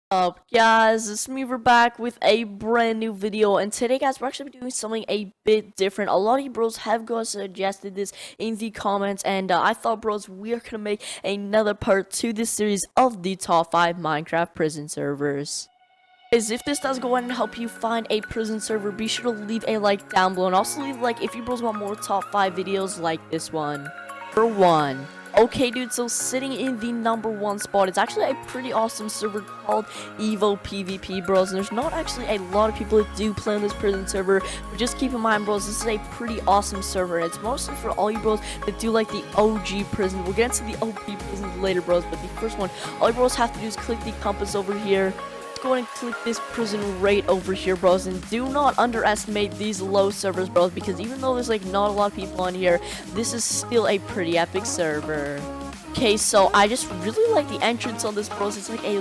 Up guys, it's me. We're back with a brand new video, and today guys we're actually doing something a bit different. A lot of you bros have suggested this in the comments, and I thought bros we're gonna make another part to this series of the top 5 Minecraft prison servers. Guys, if this does go ahead and help you find a prison server, be sure to leave a like down below, and also leave a like if you bros want more top 5 videos like this one. For one. Okay, dude, so sitting in the number 1 spot, it's actually a pretty awesome server called Evo PvP, bros. And there's not actually a lot of people that do play on this prison server, but just keep in mind, bros, this is a pretty awesome server. And it's mostly for all you bros that do like the OG prison. We'll get into the OP prisons later, bros, but the first one, all you bros have to do is click the compass over here. Go ahead and click this prison right over here, bros, and do not underestimate these low servers, bros, because even though there's like not a lot of people on here, this is still a pretty epic server. Okay, so I just really like the entrance on this, bros. It's like a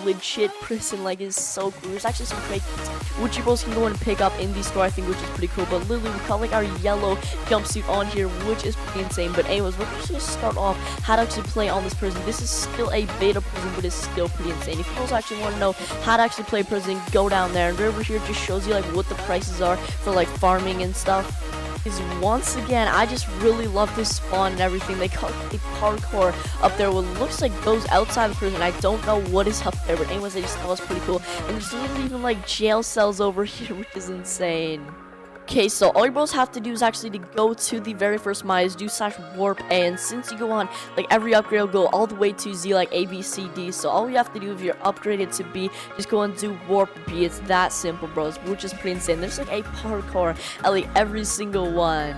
legit prison. Like, it's so cool. There's actually some crates which you bros can go and pick up in the store, I think, which is pretty cool. But literally, we got like our yellow jumpsuit on here, which is pretty insane. But anyways, we're just gonna start off how to actually play on this prison. This is still a beta prison, but it's still pretty insane. If you guys actually want to know how to actually play prison, go down there. And right over here just shows you like what the prices are for like farming and stuff. Is once again, I just really love this spawn and everything. They call it the parkour up there, what looks like goes outside the prison. I don't know what is up there, but anyways, I just thought it was pretty cool. And there's literally even like jail cells over here, which is insane. Okay, so all you bros have to do is actually to go to the very first mine, is do /warp A, and since you go on, like every upgrade will go all the way to Z, like A, B, C, D, so all you have to do if you're upgraded to B, just go and do warp B. It's that simple, bros, which is pretty insane. There's like a parkour at like every single one.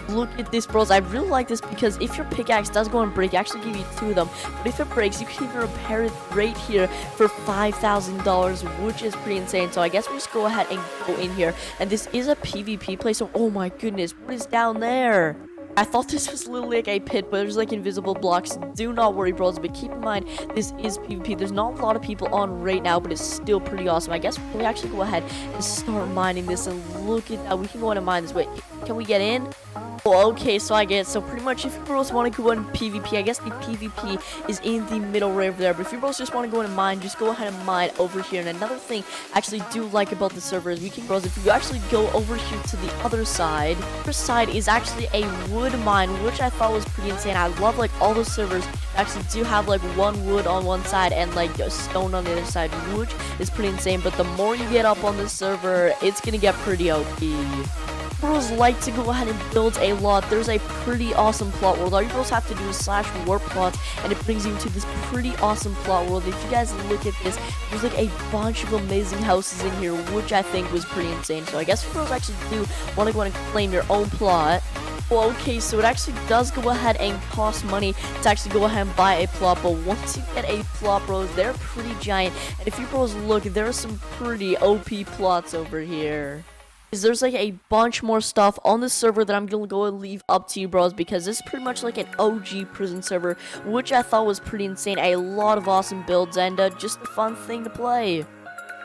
Look at this, bros. I really like this because if your pickaxe does go and break, I actually give you 2 of them. But if it breaks, you can even repair it right here for $5,000, which is pretty insane. So I guess we'll just go ahead and go in here. And this is a PvP place, so oh my goodness, what is down there? I thought this was literally like a pit, but there's like invisible blocks. Do not worry, bros, but keep in mind, this is PvP. There's not a lot of people on right now, but it's still pretty awesome. I guess we actually go ahead and start mining this, and look at that. We can go ahead and mine this. Wait, can we get in? Oh, okay, so I get it. So pretty much if you bros want to go in PvP, I guess the PvP is in the middle right over there. But if you bros just want to go in and mine, just go ahead and mine over here. And another thing I actually do like about the server is we can, bros, if you actually go over here to the other side is actually a wood mine, which I thought was pretty insane. I love like all the servers actually do have like 1 wood on one side and like a stone on the other side, which is pretty insane. But the more you get up on this server, it's gonna get pretty OP. Bros like to go ahead and build a lot. There's a pretty awesome plot world. All you bros have to do is /warp plots, and it brings you into this pretty awesome plot world. If you guys look at this, there's like a bunch of amazing houses in here, which I think was pretty insane. So I guess you bros actually do want to go ahead and claim your own plot. Well, okay, so it actually does go ahead and cost money to actually go ahead and buy a plot, but once you get a plot, bros, they're pretty giant. And if you bros look, there are some pretty OP plots over here. There's like a bunch more stuff on this server that I'm gonna go and leave up to you, bros, because this is pretty much like an OG prison server, which I thought was pretty insane. A lot of awesome builds and just a fun thing to play.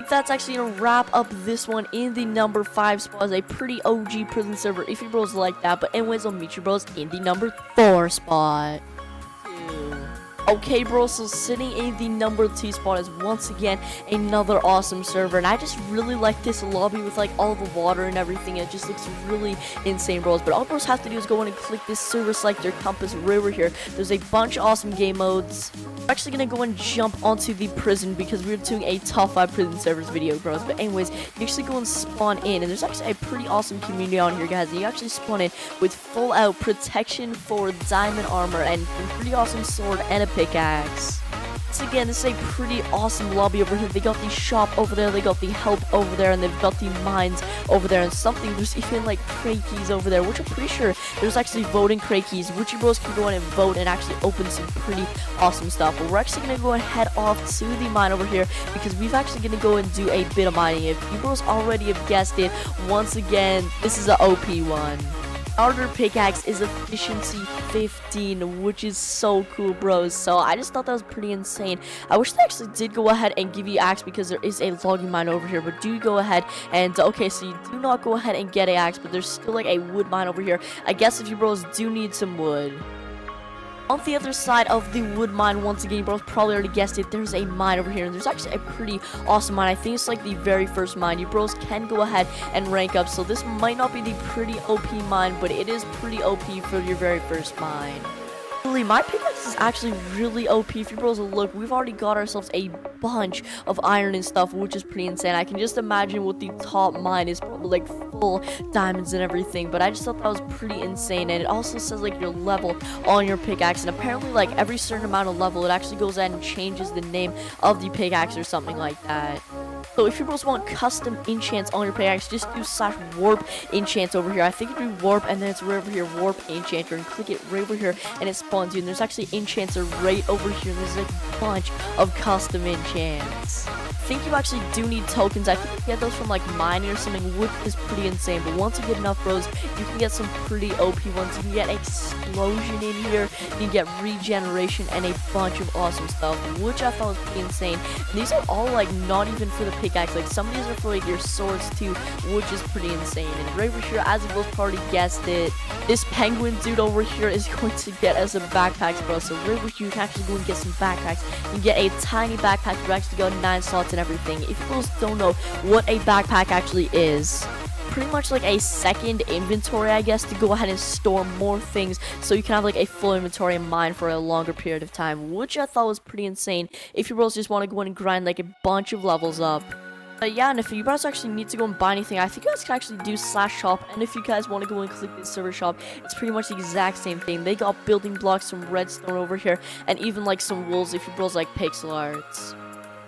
That's actually gonna wrap up this one in the number 5 spot as a pretty OG prison server if you bros like that. But anyways, I'll meet you bros in the number 4 spot. Okay, bro, so sitting in the number 2 spot is once again another awesome server, and I just really like this lobby with like all the water and everything. It just looks really insane, bros. But all bros have to do is go in and click this server select your compass right over here. There's a bunch of awesome game modes. I'm actually gonna go and jump onto the prison because we're doing a top 5 prison servers video, bros. But anyways, you actually go and spawn in, and there's actually a pretty awesome community on here, guys. And you actually spawn in with full out protection for diamond armor and a pretty awesome sword and a pickaxe. Once again, this is a pretty awesome lobby over here. They got the shop over there, they got the help over there, and they've got the mines over there, and there's even like crate keys over there, which I'm pretty sure there's actually voting crate keys, which you bros can go in and vote and actually open some pretty awesome stuff. But we're actually gonna go and head off to the mine over here because we've actually gonna go and do a bit of mining. If you bros already have guessed it, once again, this is an OP one. Starter pickaxe is efficiency 15, which is so cool, bros. So I just thought that was pretty insane. I wish they actually did go ahead and give you axe because there is a logging mine over here. But do go ahead and okay, so you do not go ahead and get an axe, but there's still like a wood mine over here. I guess if you bros do need some wood. On the other side of the wood mine, once again, you bros probably already guessed it, there's a mine over here, and there's actually a pretty awesome mine. I think it's like the very first mine. You bros can go ahead and rank up, so this might not be the pretty OP mine, but it is pretty OP for your very first mine. My pickaxe is actually really OP. If you bros look, we've already got ourselves a bunch of iron and stuff, which is pretty insane. I can just imagine what the top mine is, probably like full diamonds and everything, but I just thought that was pretty insane. And it also says like your level on your pickaxe, and apparently like every certain amount of level, it actually goes ahead and changes the name of the pickaxe or something like that. So if you bros want custom enchants on your pickaxe, just do /warp enchants over here. I think you do warp, and then it's right over here, warp enchanter, and click it right over here, and it spawns you. And there's actually enchants right over here, and there's like a bunch of custom enchants. I think you actually do need tokens. I think you get those from like mining or something, which is pretty insane. But once you get enough, bros, you can get some pretty OP ones. You can get explosion in here, you can get regeneration, and a bunch of awesome stuff, which I thought was pretty insane. And these are all like not even for the pickaxe, like some of these are for like your swords too, which is pretty insane. And right over here, as you both already guessed it, this penguin dude over here is going to get us some backpacks, bro. So right over here, you can actually go and get some backpacks. You can get a tiny backpack. You actually got 9 slots and everything. If you guys don't know what a backpack actually is, pretty much like a second inventory, I guess, to go ahead and store more things, so you can have like a full inventory and mine for a longer period of time, which I thought was pretty insane if you bros just want to go in and grind like a bunch of levels up. Yeah, and if you guys actually need to go and buy anything, I think you guys can actually do /shop, and if you guys want to go and click the server shop, it's pretty much the exact same thing. They got building blocks, some redstone over here, and even like some wools if you bros like pixel arts.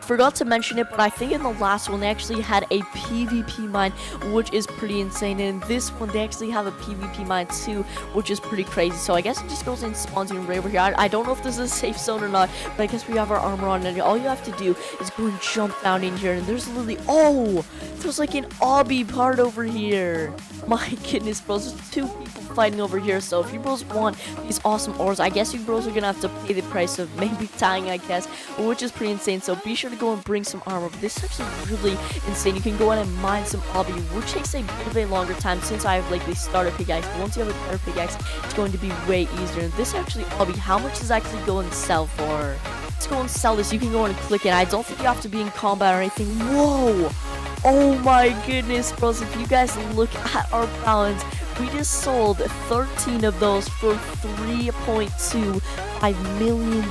Forgot to mention it, but I think in the last one they actually had a PvP mine, which is pretty insane. And in this one they actually have a PvP mine too, which is pretty crazy. So I guess it just goes and spawns you right over here. I don't know if this is a safe zone or not, but I guess we have our armor on, and all you have to do is go and jump down in here. And there's literally, oh, there's like an obby part over here. My goodness, bros, there's 2 people fighting over here. So if you bros want these awesome ores, I guess you bros are gonna have to pay the price of maybe dying, I guess, which is pretty insane. So be sure to go and bring some armor. But this is actually really insane. You can go in and mine some obby, which takes a bit of a longer time since I have like the starter pickaxe. But once you have a better pickaxe, it's going to be way easier. And this actually obby, how much does actually go and sell for? Let's go and sell this. You can go and click it. I don't think you have to be in combat or anything. Whoa! Oh my goodness, bros, if you guys look at our balance, we just sold 13 of those for $3.25 million.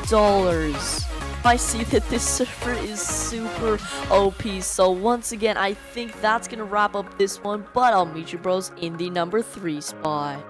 I see that this server is super OP. So once again, I think that's gonna wrap up this one, but I'll meet you bros in the number 3 spot.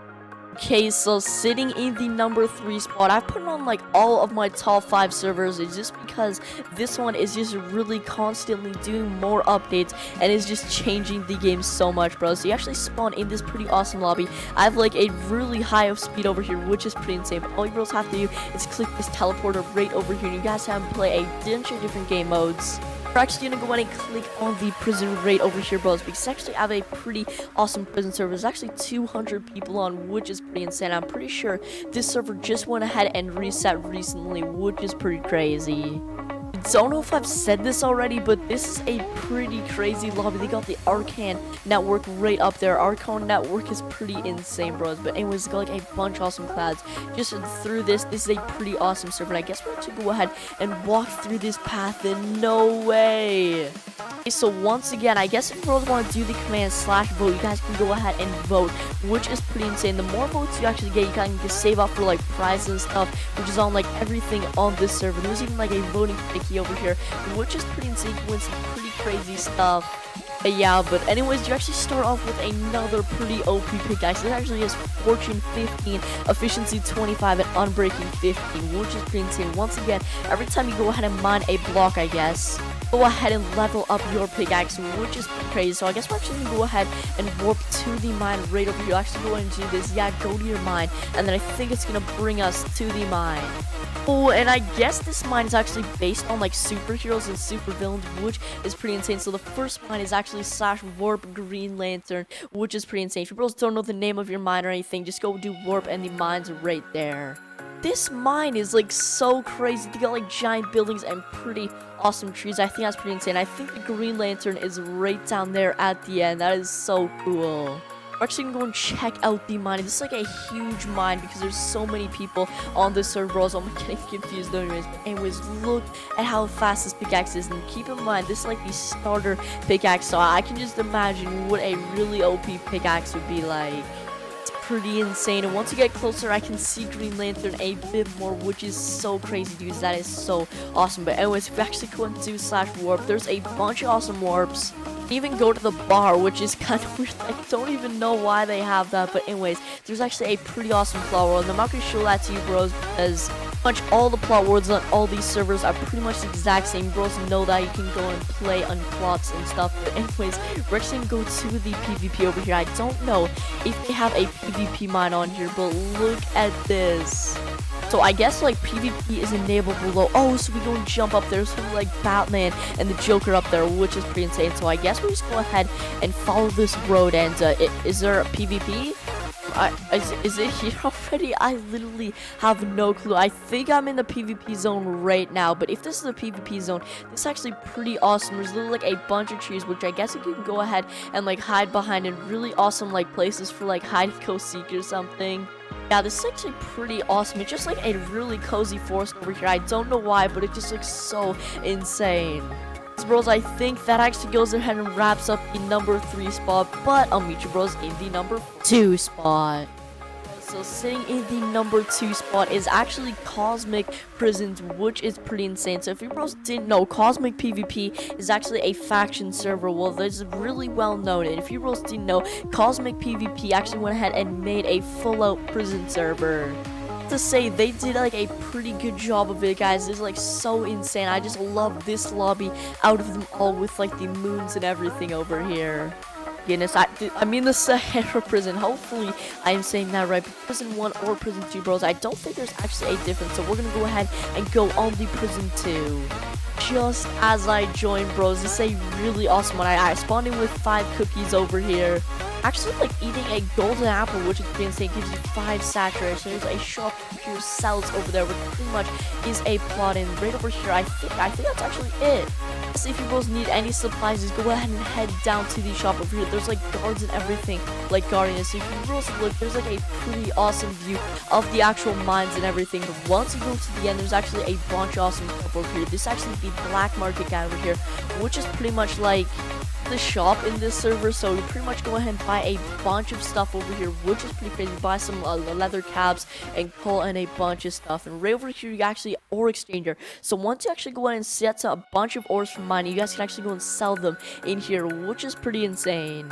Okay, so sitting in the number 3 spot, I've put on like all of my top 5 servers. It's just because this one is just really constantly doing more updates and is just changing the game so much, bro. So you actually spawn in this pretty awesome lobby. I have like a really high of speed over here, which is pretty insane. But all you bros have to do is click this teleporter right over here, and you guys have to play a bunch of different game modes. We're actually gonna go ahead and click on the prison right over here, bros, because I actually have a pretty awesome prison server. There's actually 200 people on, which is pretty insane. I'm pretty sure this server just went ahead and reset recently, which is pretty crazy. I don't know if I've said this already, but this is a pretty crazy lobby. They got the Arcan network right up there. Arcan network is pretty insane, bros. But anyways, they got like a bunch of awesome clouds. Just through this is a pretty awesome server. And I guess we're going to go ahead and walk through this path. And no way. Okay, so once again, I guess if you guys want to do the command /vote, you guys can go ahead and vote, which is pretty insane. The more votes you actually get, you can just save up for like prizes and stuff, which is on like everything on this server. There's even like a voting sticky over here, which is pretty insane. You can win some pretty crazy stuff. Yeah, but anyways, you actually start off with another pretty OP pickaxe. It actually has Fortune 15, Efficiency 25, and Unbreaking 15, which is pretty insane. Once again, every time you go ahead and mine a block, I guess, go ahead and level up your pickaxe, which is pretty crazy. So I guess we're actually gonna go ahead and warp to the mine right over here. You'll actually go ahead and do this. Yeah, go to your mine, and then I think it's gonna bring us to the mine. Oh, and I guess this mine is actually based on like superheroes and super villains, which is pretty insane. So the first mine is actually /warp Green Lantern, which is pretty insane. If you bros don't know the name of your mine or anything, just go do warp and the mine's right there. This mine is like so crazy. They got like giant buildings and pretty awesome trees. I think that's pretty insane. I think the Green Lantern is right down there at the end. That is so cool. We're actually gonna go and check out the mine. This is like a huge mine because there's so many people on this server, bro, so I'm getting confused anyways. But anyways, look at how fast this pickaxe is, and keep in mind this is like the starter pickaxe, so I can just imagine what a really OP pickaxe would be like. It's pretty insane, and once you get closer I can see Green Lantern a bit more, which is so crazy, dudes. That is so awesome. But anyways, if we actually go into /warp, there's a bunch of awesome warps. Even go to the bar, which is kind of weird. I don't even know why they have that, but anyways, there's actually a pretty awesome plot world, and I'm not gonna show that to you, bros, because pretty much all the plot worlds on all these servers are pretty much the exact same. Bros know that you can go and play on plots and stuff. But anyways, we're actually gonna go to the PvP over here. I don't know if they have a PvP mine on here, but look at this. So I guess like PvP is enabled below. Oh, so we go and jump up there. So like Batman and the Joker up there, which is pretty insane. So I guess we just go ahead and follow this road. And is there a PvP? Is it here already? I literally have no clue. I think I'm in the PvP zone right now. But if this is the PvP zone, this is actually pretty awesome. There's literally like a bunch of trees, which I guess you can go ahead and like hide behind, and really awesome like places for like hide and go seek or something. Yeah, this is actually pretty awesome. It's just like a really cozy forest over here. I don't know why, but it just looks so insane. So, bros, I think that actually goes ahead and wraps up the number 3 spot, but I'll meet you, bros, in the number 2 spot. So sitting in the number 2 spot is actually Cosmic Prisons, which is pretty insane. So if you bros didn't know, Cosmic PvP is actually a faction server. Well, this is really well known. And if you bros didn't know, Cosmic PvP actually went ahead and made a full-out prison server. To say they did like a pretty good job of it, guys. It's like so insane. I just love this lobby out of them all with like the moons and everything over here. Goodness, I mean the Sahara prison. Hopefully I am saying that right. But prison 1 or prison 2, bros, I don't think there's actually a difference. So we're gonna go ahead and go on the prison 2. Just as I joined, bros, this is a really awesome one. I spawned in with 5 cookies over here. Actually, like eating a golden apple, which is pretty insane, gives you 5 saturation. There's a shop for pure cells over there, which pretty much is a plot. And right over here, I think that's actually it. So if you both need any supplies, just go ahead and head down to the shop over here. There's like guards and everything, like guardians. So if you really look, there's like a pretty awesome view of the actual mines and everything. But once you go to the end, there's actually a bunch of awesome stuff over here. This is actually the black market guy over here, which is pretty much like the shop in this server. So you pretty much go ahead and buy a bunch of stuff over here, which is pretty crazy. Buy some leather caps and coal and a bunch of stuff. And right over here you actually ore exchanger. So once you actually go ahead and set a bunch of ores from mining, you guys can actually go and sell them in here, which is pretty insane.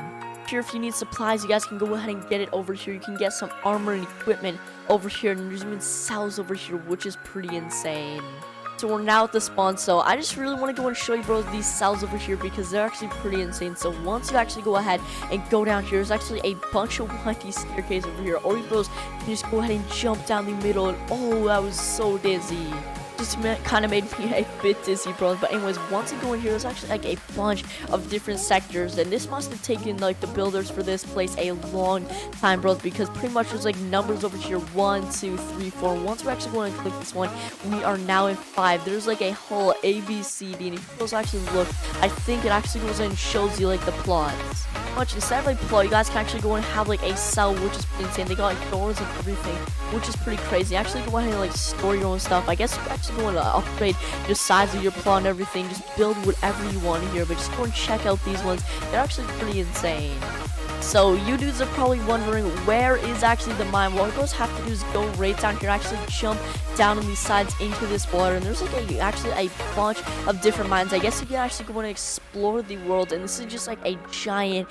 Here, if you need supplies, you guys can go ahead and get it over here. You can get some armor and equipment over here, and there's even cells over here, which is pretty insane. So we're now at the spawn, so I just really want to go and show you, bros, these cells over here because they're actually pretty insane. So once you actually go ahead and go down here, there's actually a bunch of windy staircase over here, or you bros can just go ahead and jump down the middle, and oh, that was so dizzy. Just kind of made me a bit dizzy, bros. But anyways, once you go in here, there's actually like a bunch of different sectors, and this must have taken like the builders for this place a long time, bros, because pretty much there's like numbers over here, 1, 2, 3, 4. Once we're actually going to click this one, we are now in 5. There's like a whole A, B, C, D, and if you guys actually look, I think it actually goes and shows you like the plots. Much instead of like plot, you guys can actually go and have like a cell, which is pretty insane. They got like doors and everything, which is pretty crazy. Actually go ahead and like store your own stuff. I guess you can actually go and upgrade the size of your plot and everything. Just build whatever you want here, but just go and check out these ones. They're actually pretty insane. So you dudes are probably wondering, where is actually the mine? What you guys have to do is go right down here, actually jump down on these sides into this water, and there's like actually a bunch of different mines. I guess you can actually go and explore the world, and this is just like a giant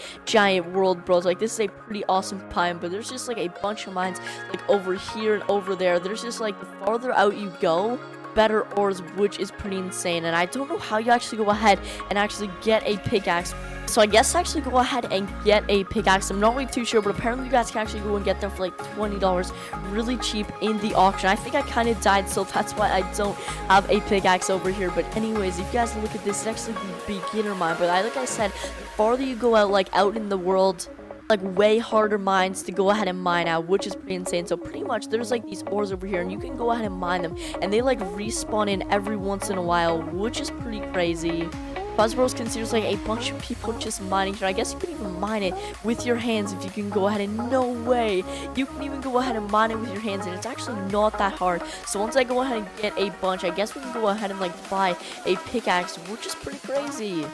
world, bros. Like this is a pretty awesome time, but there's just like a bunch of mines like over here and over there. There's just like the farther out you go, better ores, which is pretty insane. And I don't know how you actually go ahead and actually get a pickaxe. So I guess actually go ahead and get a pickaxe. I'm not really too sure, but apparently you guys can actually go and get them for like $20 really cheap in the auction. I think I kind of died, so that's why I don't have a pickaxe over here. But anyways, if you guys look at this, it's actually the beginner mine. But like I said, the farther you go out, like out in the world, like way harder mines to go ahead and mine out, which is pretty insane. So pretty much there's like these ores over here, and you can go ahead and mine them, and they like respawn in every once in a while, which is pretty crazy. Buzz Bros considers like a bunch of people just mining here. I guess you can even mine it with your hands if you can go ahead, and no way, you can even go ahead and mine it with your hands, and it's actually not that hard. So once I go ahead and get a bunch, I guess we can go ahead and like buy a pickaxe, which is pretty crazy.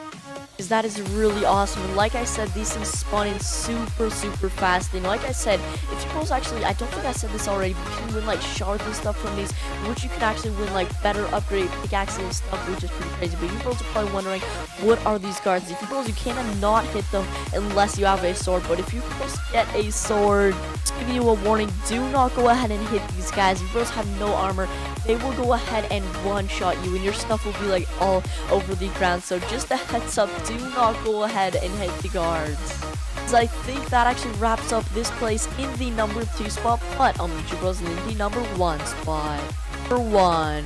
That is really awesome, and like I said, these things spawn in super fast. And like I said, if you girls actually, I don't think I said this already, but you can win like shards and stuff from these, which you can actually win like better upgrade pickaxes and stuff, which is pretty crazy. But you girls are probably wondering, what are these guards? If you girls, you cannot hit them unless you have a sword. But if you girls get a sword, just giving you a warning, do not go ahead and hit these guys. If you girls have no armor, they will go ahead and one-shot you, and your stuff will be like all over the ground. So just a heads up, do not go ahead and hit the guards. So I think that actually wraps up this place in the number 2 spot, but I'll meet you bros in the number 1 spot. Number 1.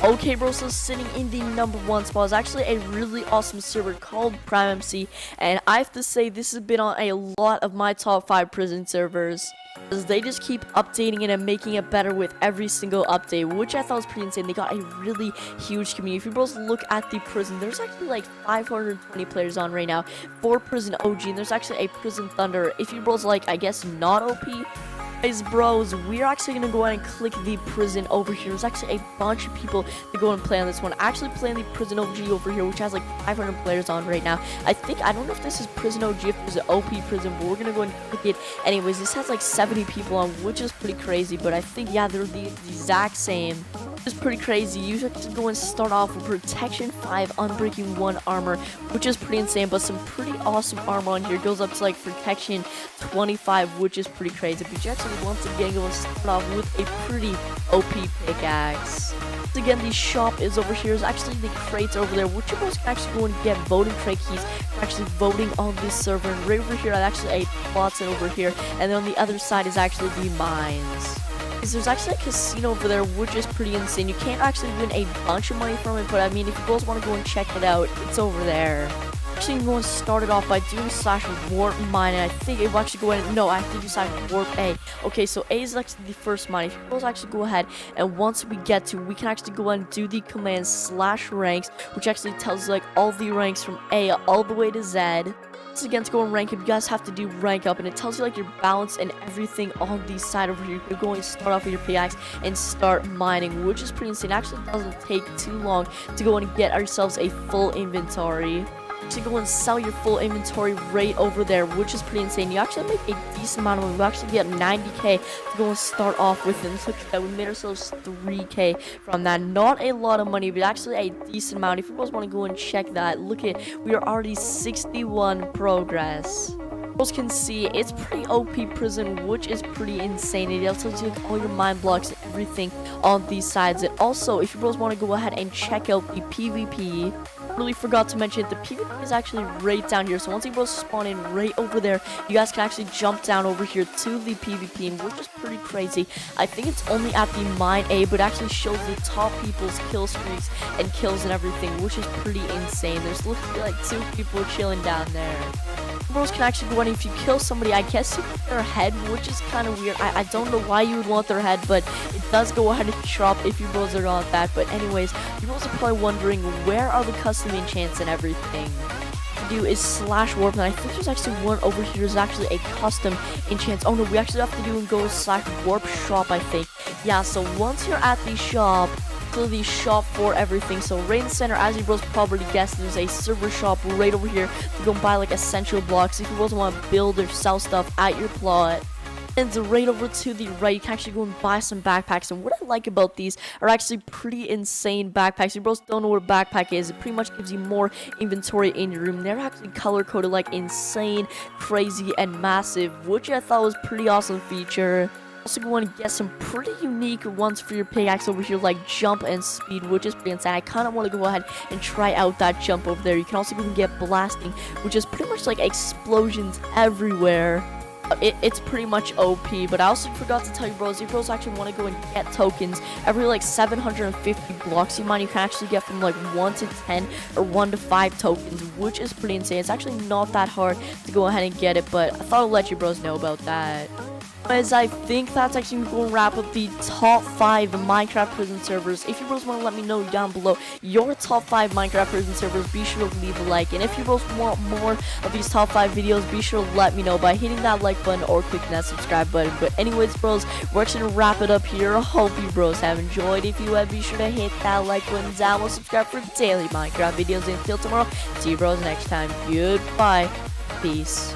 Okay, bro, so sitting in the number 1 spot is actually a really awesome server called Prime MC, and I have to say this has been on a lot of my top 5 prison servers, as they just keep updating it and making it better with every single update, which I thought was pretty insane. They got a really huge community. If you bros look at the prison, there's actually like 520 players on right now for prison OG, and there's actually a prison thunder. If you bros like, I guess, not OP, guys, bros, we're actually gonna go ahead and click the prison over here. There's actually a bunch of people that go and play on this one. Actually playing the prison OG over here, which has like 500 players on right now. I don't know if this is prison OG, if there's an OP prison, but we're gonna go ahead and click it anyways. This has like 70 people on, which is pretty crazy, but I think, yeah, they're the exact same. It's pretty crazy. You have to go and start off with protection 5, unbreaking 1 armor, which is pretty insane, but some pretty awesome armor on here. It goes up to like protection 25, which is pretty crazy. But you actually once again go and start off with a pretty OP pickaxe. Once again, the shop is over here. There's actually the crates over there, which you guys can actually go and get voting crate keys for actually voting on this server. And right over here, I actually a plots over here, and then on the other side is actually the mines. There's actually a casino over there, which is pretty insane. You can't actually win a bunch of money from it, but I mean, if you guys want to go and check it out, it's over there. Actually, I'm going to start it off by doing /warp mine, and I think it will actually go in. No, I have to do /warp A. Okay, so A is actually the first mine. If you guys actually go ahead, and once we get to, we can actually go ahead and do the command /ranks, which actually tells like all the ranks from A all the way to Z. Again, to go and rank up, you guys have to do rank up, and it tells you like your balance and everything on the side over here. You're going to start off with your pickaxe and start mining, which is pretty insane. It actually doesn't take too long to go and get ourselves a full inventory. To go and sell your full inventory right over there, which is pretty insane. You actually make a decent amount of money. We actually get 90k to go and start off with, and look at that, we made ourselves 3k from that. Not a lot of money, but actually a decent amount. If you guys want to go and check that, look at, we are already 61 progress. You guys can see it's pretty OP prison, which is pretty insane. It also tells you like all your mine blocks and everything on these sides. And also, if you guys want to go ahead and check out the PvP, really forgot to mention, the PvP is actually right down here. So once you both spawn in right over there, you guys can actually jump down over here to the PvP, and which is pretty crazy. I think it's only at the mine A, but it actually shows the top people's kill streaks and kills and everything, which is pretty insane. There's literally like 2 people chilling down there. Bros can actually go on, if you kill somebody, I guess you get their head, which is kind of weird. I don't know why you would want their head, but it does go ahead and drop if you bros are on that. But anyways, you bros are probably wondering, where are the custom enchants and everything? Do is /warp, and I think there's actually one over here. There's actually a custom enchant. Oh no, we actually have to do and go /warp shop, I think. Yeah, so once you're at the shop, the shop for everything. So right in the center, as you bros probably guessed, there's a server shop right over here to go and buy like essential blocks if you bros want to build or sell stuff at your plot. And right over to the right, you can actually go and buy some backpacks. And what I like about these are actually pretty insane backpacks. You bros don't know what a backpack is. It pretty much gives you more inventory in your room. They're actually color coded like insane, crazy, and massive, which I thought was a pretty awesome feature. Also go and get some pretty unique ones for your pickaxe over here, like jump and speed, which is pretty insane. I kind of want to go ahead and try out that jump over there. You can also go and get blasting, which is pretty much like explosions everywhere. It's pretty much OP, but I also forgot to tell you bros, if you bros actually want to go and get tokens, every like 750 blocks you mine, you can actually get from like 1 to 10 or 1 to 5 tokens, which is pretty insane. It's actually not that hard to go ahead and get it, but I thought I'd let you bros know about that. As I think that's actually going to wrap up the top 5 Minecraft prison servers. If you bros want to let me know down below your top 5 Minecraft prison servers, be sure to leave a like. And if you bros want more of these top 5 videos, be sure to let me know by hitting that like button or clicking that subscribe button. But anyways, bros, we're actually going to wrap it up here. Hope you bros have enjoyed. If you have, be sure to hit that like button down below, subscribe for daily Minecraft videos. And until tomorrow, see you bros next time. Goodbye. Peace.